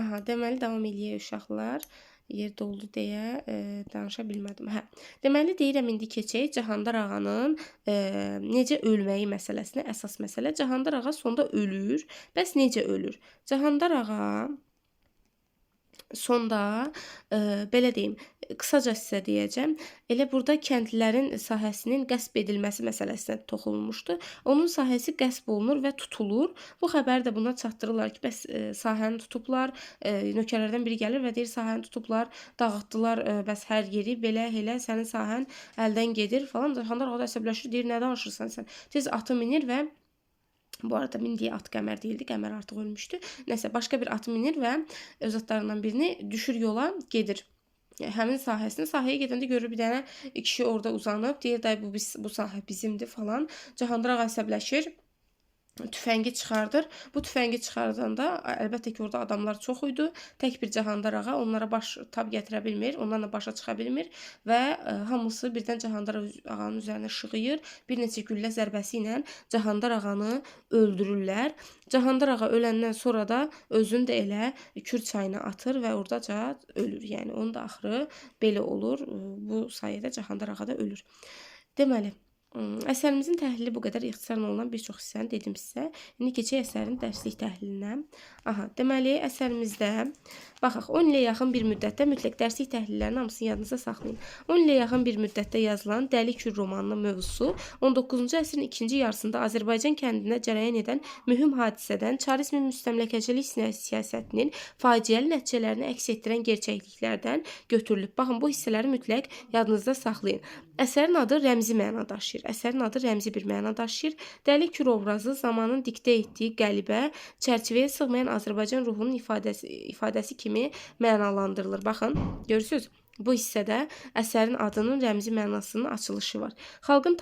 Aha, deməli davam eləyək uşaqlar. Yer doldu deyə danışa bilmədim. Hə. Deməli deyirəm indi keçək Cahandar ağanın necə ölməyi məsələsinə. Əsas məsələ Cahandar ağa sonda ölür. Bəs necə ölür? Cahandar ağa sonda belə deyim, qısaca sizə deyəcəm. Elə burada kəndlilərin sahəsinin qəsb edilməsi məsələsinə toxunulmuşdu. Onun sahəsi qəsb olunur və tutulur. Bu xəbəri də buna çatdırırlar ki, bəs sahəni tutublar. Nökərlərdən biri gəlir və deyir sahəni tutublar, dağıtdılar, bəs hər yeri belə elə sənin sahən əldən gedir falan. Cahandar ağa da əsəbləşir, deyir nə danışırsan sən? Tez atı minir və bu arada mindiyi at Qəmər deyildi. Qəmər artıq ölmüşdü. Nəsə başqa bir at minir və öz atlarından birini düşür yola, gedir. Həmin sahəsini, sahəyə gedəndə görür bir dənə kişi orada uzanıb, deyir day bu sahə bizimdir falan. Cahandar ağa əsəbləşir. Tüfəngi çıxardır. Bu tüfəngi çıxardanda əlbəttə ki, orada adamlar çox idi. Tək bir Cahandar ağa onlara baş tab gətirə bilmir, onlarla başa çıxa bilmir və hamısı birdən Cahandar ağanın üzərinə şığıyır. Bir neçə güllə zərbəsi ilə Cahandar ağanı öldürürlər. Cahandar ağa öləndən sonra da özünü də elə Kür çayına atır və oradaca ölür. Yəni onun da axırı belə olur. Bu sayədə Cahandar ağa da ölür. Deməli, əsərimizin təhlili bu qədər ixtisarla olan bir çox hissəni dedim sizə. İndi keçək əsərin dərslik təhlilinə. Aha, deməli əsərimizdə baxaq 10 ilə yaxın bir müddətdə mütləq dərslik təhlillərinin hamısını yadınızda saxlayın. 10 ilə yaxın bir müddətdə yazılan Dəli Kür romanının mövzusu 19-cu əsrin ikinci yarısında Azərbaycan kəndində cərəyan edən mühüm hadisədən çarizmin müstəmləkəçilik siyasətinin faciəli nəticələrini əks etdirən gerçəkliklərdən götürülüb. Baxın, bu hissələri mütləq yadınızda saxlayın. Əsərin adı rəmzi məna daşıyır. Əsərin adı rəmzi bir məna daşıyır. Dəli Kür obrazı zamanın diktə etdiyi qəlibə, çərçivəyə sığmayan Azərbaycan ruhunun ifadəsi kimi mənalandırılır. Baxın, görürsünüz? Bu hissədə əsərin adının rəmzi mənasının açılışı var. Xalqın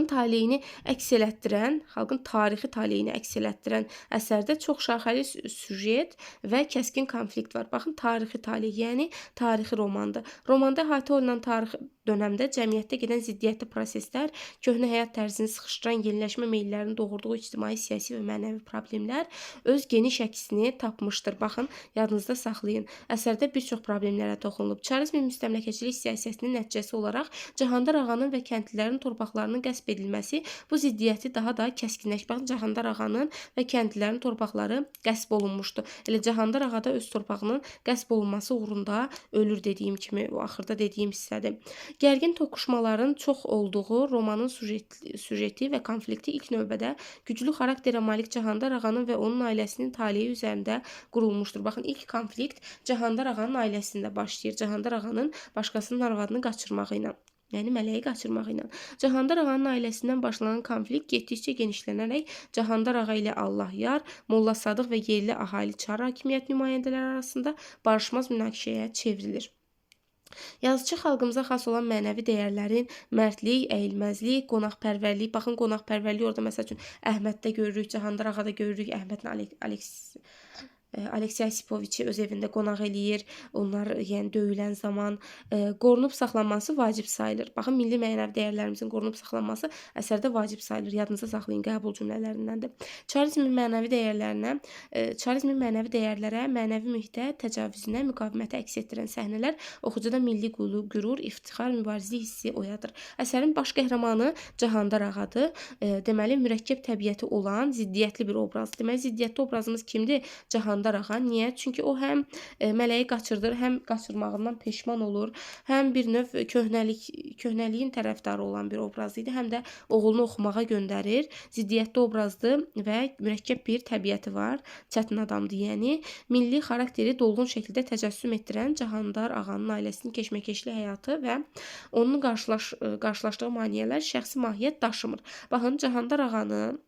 taleyini əks elətdirən, xalqın tarixi taleyini əks elətdirən əsərdə çox şaxəli süjet və kəskin konflikt var. Baxın, tarixi taley, yəni tarixi romandır. Romanda əhatə olunan tarixi dönəmdə cəmiyyətdə gedən ziddiyyətli proseslər, köhnə həyat tərzini sıxışdıran yeniləşmə meyllərinin doğurduğu ictimai, siyasi və mənəvi problemlər öz geniş əksini tapmışdır. Baxın, yadınızda saxlayın. Əsərdə bir çox problemlərə toxunulub. Çarizmin müstəmləkəçilik siyasətinin nəticəsi olaraq Cahandar ağanın və kəndlilərin torpaqlarının qəsb edilməsi bu ziddiyyəti daha da kəskinləşdirdi. Baxın, Cahandar ağanın və kəndlilərin torpaqları qəsb olunmuşdu. Elə Cahandar ağa da öz torpağının qəsb olunması uğrunda ölür dediyim kimi, o axırda dediyim hissədir. Gərgin toqquşmaların çox olduğu romanın süjeti və konflikti ilk növbədə güclü xarakterə malik Cahandar ağanın və onun ailəsinin taleyi üzərində qurulmuşdur. Baxın, ilk konflikt Cahandar ağanın ailəsində başlayır. Cahandar ağanın başqasının arvadını qaçırmağı ilə. Yəni mələyi qaçırmağı ilə. Cahandar ağanın ailəsindən başlanan konflikt getdikcə genişlənərək Cahandar ağa ilə Allah yar, Molla Sadıq və yerli ahali Çar hakimiyyət nümayəndələri arasında barışmaz münaqişəyə çevrilir. Yazıcı xalqımıza xas olan mənəvi dəyərlərin mərdlik, əyilməzlik, qonaqpərvərlik. Baxın, qonaqpərvərlik orada məsəl üçün Əhməddə görürük, Cahandar ağada görürük. Əhmədlə Aleksey Sipoviçi öz evində qonaq eləyir. Onlar yəni döyülən zaman qorunub saxlanması vacib sayılır. Baxın, milli mənəvi dəyərlərimizin qorunub saxlanması əsərdə vacib sayılır. Yadınıza saxlayın, qəbul cümlələrindəndir. Çarizmin mənəvi dəyərlərə, mənəvi mühitə, təcavüzünə, müqavimətə əks etdirən səhnələr oxucuda milli qürur, iftixar, mübarizlik hissi oyadır. Əsərin baş qəhrəmanı Cahandar ağadır. Deməli, mürəkkəb təbiəti olan ziddiyyətli bir obraz. Deməli, ziddiyyətli obrazımız kimdir? Cahandar ağa. Niyə? Çünki o həm mələyi qaçırdır, həm qaçırmağından peşman olur, həm bir növ köhnəliyin tərəfdarı olan bir obraz idi, həm də oğlunu oxumağa göndərir. Ziddiyyətli obrazdır və mürəkkəb bir təbiəti var. Çətin adamdır, yəni. Milli xarakteri dolğun şəkildə təcəssüm etdirən Cahandar ağanın ailəsinin keşməkeşli həyatı və onun qarşılaşdığı maneələr şəxsi mahiyyət daşımır. Baxın, Cahandar ağanın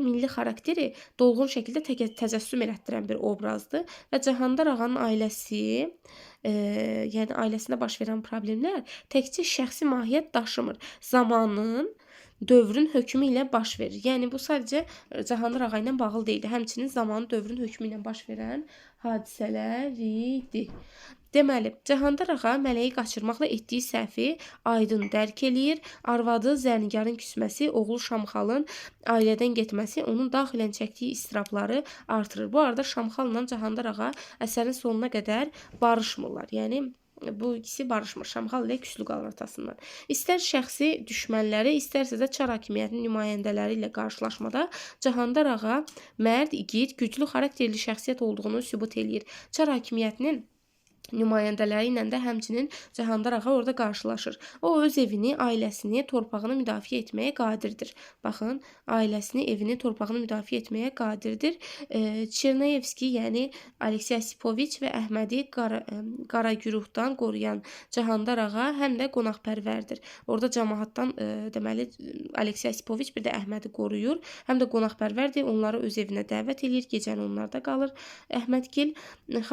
milli xarakteri dolğun şəkildə təcəssüm elətdirən bir obrazdır və Cahandar ağanın ailəsi, yəni ailəsində baş verən problemlər təkcə şəxsi mahiyyət daşımır. Zamanın dövrün hökmü ilə baş verir. Yəni bu sadəcə Cahandır ağa ilə bağlı deyil. Həmçinin zamanı dövrün hökmü ilə baş verən hadisələr idi. Deməli, Cahandır ağa mələyi qaçırmaqla etdiyi səhvi aydın dərk eləyir. Arvadı Zərnigarın küsməsi, oğlu Şamxalın ailədən getməsi onun daxilən çəkdiyi istirabları artırır. Bu arada Şamxalla Cahandır ağa əsərin sonuna qədər barışmırlar. Yəni bu ikisi barışmır. Şamxal ilə küslü qalır atasından. İstər şəxsi düşmənləri, istərsə də Çar hakimiyyətinin nümayəndələri ilə qarşılaşmada Cahandır ağa mərd, igid, güclü xarakterli şəxsiyyət olduğunu sübut eləyir. Çar hakimiyyətinin nümayəndələri ilə də həmçinin Cahandır ağa orada qarşılaşır. O öz evini, ailəsini, torpağını müdafiə etməyə qadirdir. Baxın, ailəsini, evini, torpağını müdafiə etməyə qadirdir. Çernayevski, yəni Aleksey Osipoviç və Əhmədi qara güruhdan qoruyan Cahandır ağa həm də qonaqpərvərdir. Orada cəmaatdan deməli Aleksey Osipoviç bir də Əhmədi qoruyur, həm də qonaqpərvərdir. Onları öz evinə dəvət eləyir, gecəni onlarda qalır. Əhmədgil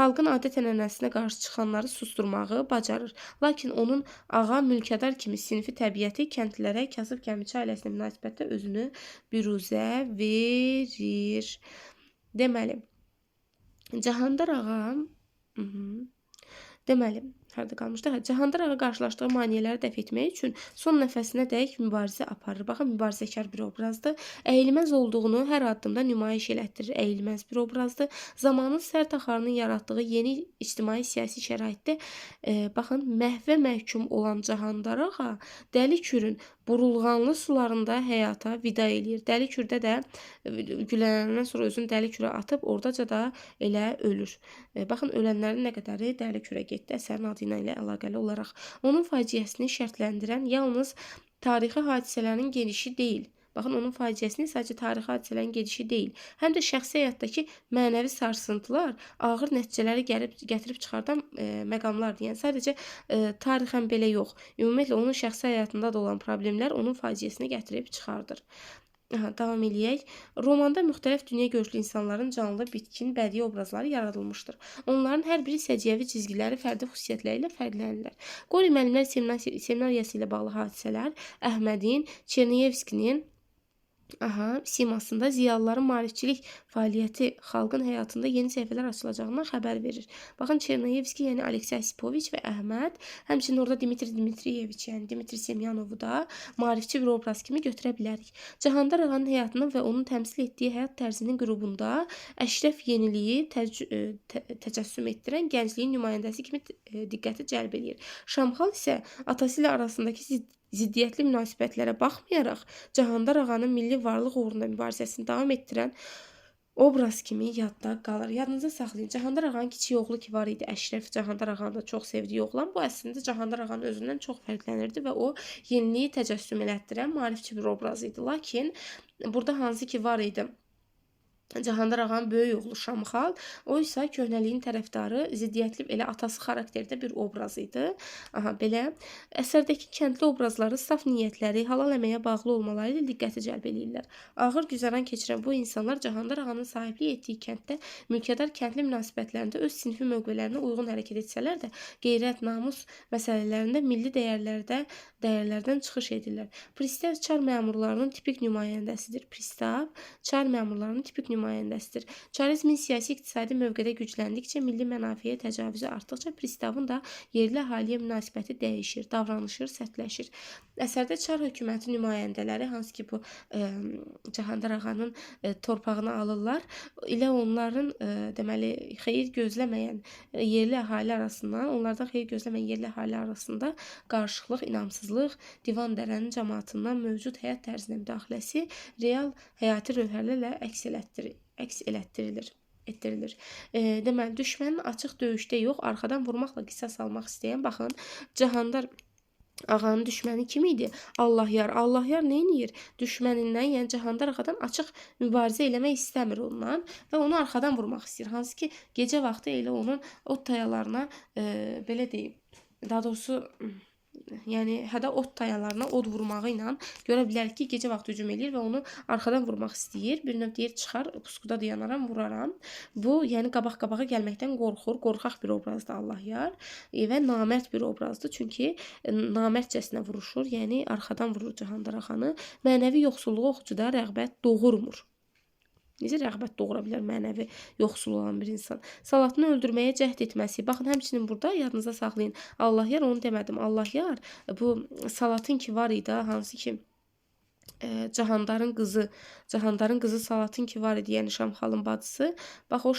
xalqın adət-ənənəsinə qarşı çıxanları susturmağı bacarır. Lakin onun ağa mülkədar kimi sinfi təbiəti kəndlilərə kasıb kəmiçi ailəsinə münasibətdə özünü büruzə verir. Deməli, Cahandır ağa Deməli, harda qalmışdı? Cahandır ağa qarşılaşdığı maneələri dəf etmək üçün son nəfəsinədək mübarizə aparır. Baxın, mübarizəkar bir obrazdır. Əyilməz olduğunu hər addımda nümayiş elətdirir. Əyilməz bir obrazdır. Zamanın sərt axarının yaratdığı yeni ictimai-siyasi şəraitdə baxın, məhvə məhkum olan Cahandır ağa Dəli Kürün burulğanlı sularında həyata vida eləyir. Dəli Kürdə də gülənəndən sonra özünü Dəli Kürə atıb oradaca da elə ölür. Baxın, ölənlərin nə qədəri Dəli Kürə getdi əsərin adı ilə əlaqəli olaraq. Onun faciəsini şərtləndirən yalnız tarixi hadisələrin gedişi deyil. Baxın, onun faciəsini sadəcə tarixi hadisələrin gedişi deyil, həm də şəxsi həyatdakı mənəvi sarsıntılar ağır nəticələri gətirib çıxardan məqamlardır. Yəni sadəcə tarixən belə yox. Ümumiyyətlə onun şəxsi həyatında da olan problemlər onun faciəsini gətirib çıxardır. Davam eləyək. Romanda müxtəlif dünya görüşlü insanların canlı, bitkin, bədii obrazları yaradılmışdır. Onların hər biri səciyyəvi cizgiləri, fərdi xüsusiyyətləri ilə fərqlənirlər. Qori müəllimlər seminariyası ilə bağlı hadisələr Əhmədin, Çerniyevskinin simasında ziyalıların maarifçilik fəaliyyəti xalqın həyatında yeni səhifələr açılacağından xəbər verir. Baxın, Çerniyevski, yəni Aleksey Osipoviç və Əhməd, həmçinin orada Dmitri Dmitriyeviç, yəni Dmitri Semyonovu da maarifçi bir obraz kimi götürə bilərik. Cahandır ağanın həyatının və onun təmsil etdiyi həyat tərzinin qrupunda Əşrəf yeniliyi təcəssüm etdirən gəncliyin nümayəndəsi kimi diqqəti cəlb edir. Şamxal isə atası ilə arasındakı ziddiyyətli münasibətlərə baxmayaraq Cahandır ağanın milli varlıq uğrunda mübarizəsini davam etdirən obraz kimi yadda qalır. Yadınızda saxlayın. Cahandır ağanın kiçik oğlu ki var idi, Əşrəf, Cahandır ağanın da çox sevdiyi oğlan. Bu əslində Cahandır ağanın özündən çox fərqlənirdi və o yeniliyi təcəssüm elətdirən maarifçi bir obraz idi. Lakin burada hansı ki var idi? Cahandır ağanın böyük oğlu Şamxal, o isə köhnəliyin tərəfdarı, ziddiyyətli elə atası xarakterdə bir obraz idi. Belə əsərdəki kəndli obrazları saf niyyətləri, halal əməyə bağlı olmaları ilə diqqəti cəlb eləyirlər. Ağır güzəran keçirən bu insanlar Cahandır ağanın sahiblik etdiyi kənddə mülkədar kəndli münasibətlərində öz sinfi mövqelərinə uyğun hərəkət etsələr də, qeyrət, namus məsələlərində milli dəyərlərdən çıxış edirlər. Pristav çar məmurlarının tipik nümayəndəsidir. Çarizmin siyasi-iqtisadi mövqedə gücləndikcə, milli mənafeyə təcavüzü artdıqca pristavın da yerli əhaliyə münasibəti dəyişir, davranışır, sərtləşir. Əsərdə Çar hökuməti nümayəndələri, hansı ki bu Cahandır ağanın torpağını alırlar, ilə onların deməli xeyir gözləməyən yerli əhali arasından, onlardan xeyir gözləməyən yerli əhali arasında qarşılıq, inamsızlıq, divan dərənin cəmaatından mövcud həyat tərzinə müdaxiləsi real həyati rövhərlərlə əks elətdirilir. Deməli, düşmənin açıq döyüşdə yox, arxadan vurmaqla qisas almaq istəyən, baxın, Cahandır ağanın düşməni kim idi? Allahyar. Allahyar nə edir? Düşmənindən, yəni Cahandır ağadan açıq mübarizə eləmək istəmir ondan və onu arxadan vurmaq istəyir. Hansı ki, gecə vaxtı elə onun ot tayalarına belə deyim, daha doğrusu yəni hədə ot tayalarına od vurmağı ilə görə bilərik ki, gecə vaxtı hücum eləyir və onu arxadan vurmaq istəyir. Bir növ deyir çıxar, puskuda dayanaram, vuraram. Bu, yəni qabaq-qabağa gəlməkdən qorxur, qorxaq bir obrazdır Allah yar və namərd bir obrazdır. Çünki namərdcəsinə vuruşur, yəni arxadan vurur Cahandar Ağanı. Mənəvi yoxsulluğu oxucuda rəğbət doğurmur. Necə rəğbət doğura bilər mənəvi yoxsul olan bir insan? Salatını öldürməyə cəhd etməsi. Baxın, həmçinin burada yadınıza saxlayın. Allah yar, onu demədim. Allah yar, bu Salatın ki var idi, hansı ki Cahandarın qızı Salatın ki var idi, yəni Şamxalın bacısı. Bax, o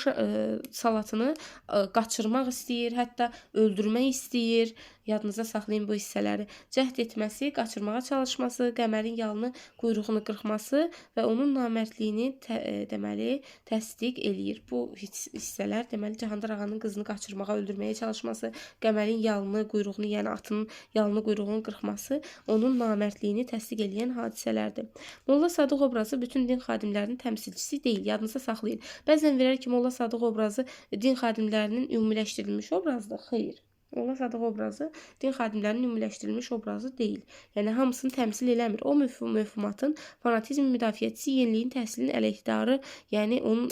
Salatını qaçırmaq istəyir, hətta öldürmək istəyir. Yadınıza saxlayın bu hissələri. Cəhd etməsi, qaçırmağa çalışması, Qəmərin yalını, quyruğunu qırxması və onun namərdliyini deməli təsdiq eləyir. Bu hissələr deməli Cahandar Ağanın qızını qaçırmağa, öldürməyə çalışması, Qəmərin yalını, quyruğunu, yəni atının yalını, quyruğunu qırxması onun namərdliyini təsdiq eləyən hadisələrdir. Molla Sadıq obrazı bütün din xadimlərinin təmsilçisi deyil. Yadınıza saxlayın. Bəzən verər ki, Molla Sadıq obrazı din xadimlərinin ümumiləşdirilmiş obrazıdır. Xeyr. Molla Sadıq obrazı din xadimlərinin ümumiləşdirilmiş obrazı deyil. Yəni hamısını təmsil eləmir. O mövhumatın fanatizm müdafiəçisi, yeniliyin təhsilin əleyhdarı, yəni onun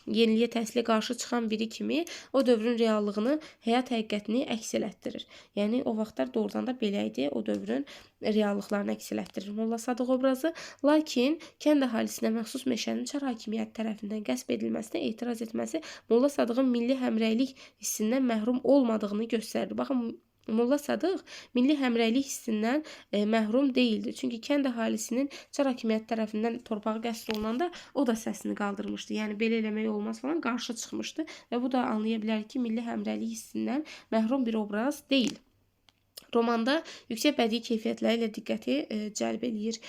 yeniliyə təhsilə qarşı çıxan biri kimi o dövrün reallığını, həyat həqiqətini əks elətdirir. Yəni o vaxtlar doğrudan da belə idi. O dövrün reallıqlarını əks elətdirir Molla Sadıq obrazı. Lakin kənd əhalisinə məxsus meşənin Çar hakimiyyəti tərəfindən qəsb edilməsinə etiraz etməsi Molla Sadığın milli həmrəylik hissindən məhrum olmadığını göstərir. Baxın, Molla Sadıq milli həmrəylik hissindən məhrum deyildi. Çünki kənd əhalisinin Çar hakimiyyəti tərəfindən torpağı qəsb olunanda o da səsini qaldırmışdı. Yəni belə eləmək olmaz falan, qarşı çıxmışdı və bu da anlaya bilər ki, milli həmrəylik hissindən məhrum bir obraz deyil. Romanda yüksək bədii keyfiyyətləri ilə diqqəti cəlb eləyir.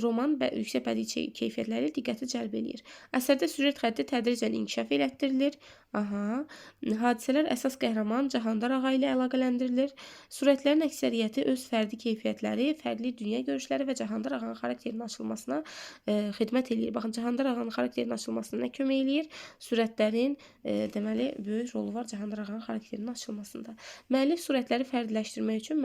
Roman yüksək bədii keyfiyyətləri ilə diqqəti cəlb eləyir. Əsərdə süjet xətti tədricən inkişaf elətdirilir. Hadisələr əsas qəhrəman Cahandar Ağa ilə əlaqələndirilir. Surətlərin əksəriyyəti öz fərdi keyfiyyətləri, fərqli dünya görüşləri və Cahandar Ağanın xarakterinin açılmasına xidmət eləyir. Baxın, Cahandar Ağanın xarakterinin açılmasına nə kömək eləyir? Surətlərin deməli böyük rolu var Cahandar Ağanın xarakterinin açılmasında. Müəllif surətləri fərdiləşdirmək üçün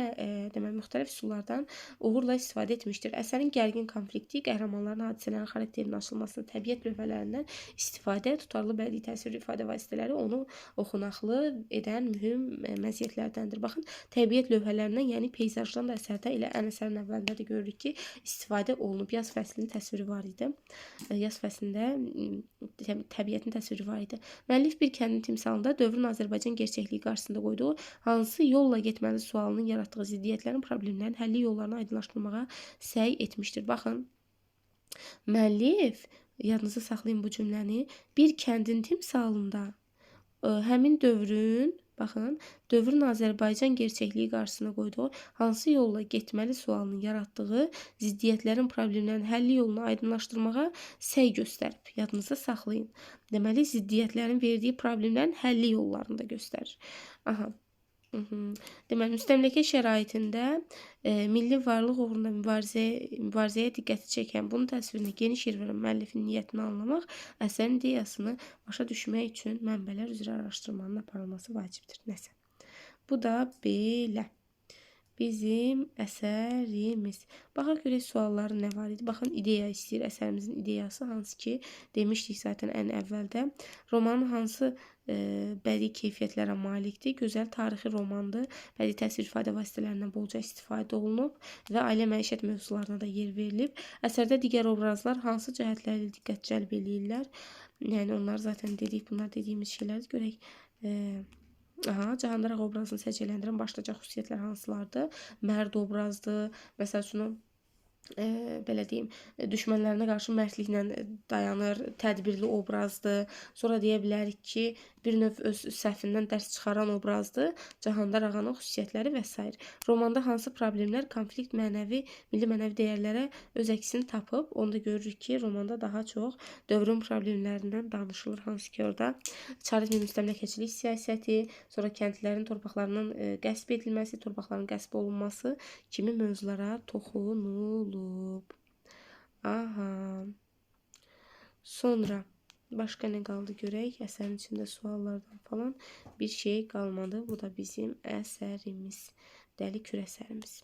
deməli müxtəlif üsullardan uğurla istifadə etmişdir. Əsərin gərgin konflikti, qəhrəmanların, hadisələrin xarakterinin açılmasına, təbiət lövhələrindən istifadə, tutarlı bədii təsvir ifadə vasitələri onu oxunaqlı edən mühüm məziyyətlərdəndir. Baxın, təbiət lövhələrindən, yəni peyzajdan da əsərdə elə ən əsərin əvvəlində də görürük ki, istifadə olunub. Yaz fəslinin təsviri var idi. Yaz fəslində təbiətin təsviri var idi. Müəllif bir kəndin timsalında dövrün Azərbaycan gerçəkliyi qarşısında qoyduğu hansı yolla getməli sualının yaratdığı ziddiyyətlərin, problemlərin həlli yollarını aydınlaşdırmağa səy etmişdir. Baxın, müəllif, yadınıza saxlayın bu cümləni, bir kəndin timsalında həmin dövrün, baxın, dövrün Azərbaycan gerçəkliyi qarşısına qoyduğu hansı yolla getməli sualının yaratdığı ziddiyyətlərin, problemlərin həlli yolunu aydınlaşdırmağa səy göstərib. Yadınıza saxlayın. Deməli, ziddiyyətlərin verdiyi problemlərin həlli yollarını da göstərir. Deməli, müstəmləkə şəraitində milli varlıq uğrunda mübarizəyə diqqəti çəkən, bunun təsvirini geniş yer verən müəllifin niyyətini anlamaq, əsərin ideyasını başa düşmək üçün mənbələr üzrə araşdırmanın aparılması vacibdir. Nəsə. Bu da belə. Bizim əsərimiz. Baxaq görək sualları nə var idi. Baxın, ideya istəyir. Əsərimizin ideyası hansı ki, demişdik zaten ən əvvəldə. Romanın hansı bədii keyfiyyətlərə malikdir? Gözəl tarixi romandır. Bədii təsvir ifadə vasitələrindən bolca istifadə olunub və ailə məişət mövzularına da yer verilib. Əsərdə digər obrazlar hansı cəhətlərlə diqqət cəlb eləyirlər? Yəni onlar zaten dedik, bunlar dediyimiz şeylərdir. Görək. Cahandar Ağa obrazını səciyyələndirən başlıca xüsusiyyətlər hansılardır? Mərd obrazdır. Məsəl üçün, belə deyim, düşmənlərinə qarşı mərdliklə dayanır, tədbirli obrazdır. Sonra deyə bilərik ki, bir növ öz səhvindən dərs çıxaran obrazdır. Cahandar Ağanın xüsusiyyətləri və s. Romanda hansı problemlər, konflikt, milli mənəvi dəyərlərə öz əksini tapıb? Onu da görürük ki, romanda daha çox dövrün problemlərindən danışılır. Hansı ki, orada çarizm müstəmləkəçilik siyasəti, sonra kəndlilərin torpaqlarının qəsb edilməsi, torpaqların qəsb olunması kimi mövzulara toxunulub. Sonra başqa nə qaldı görək? Əsərin içində suallardan falan bir şey qalmadı. Bu da bizim əsərimiz. Dəli kür əsərimiz.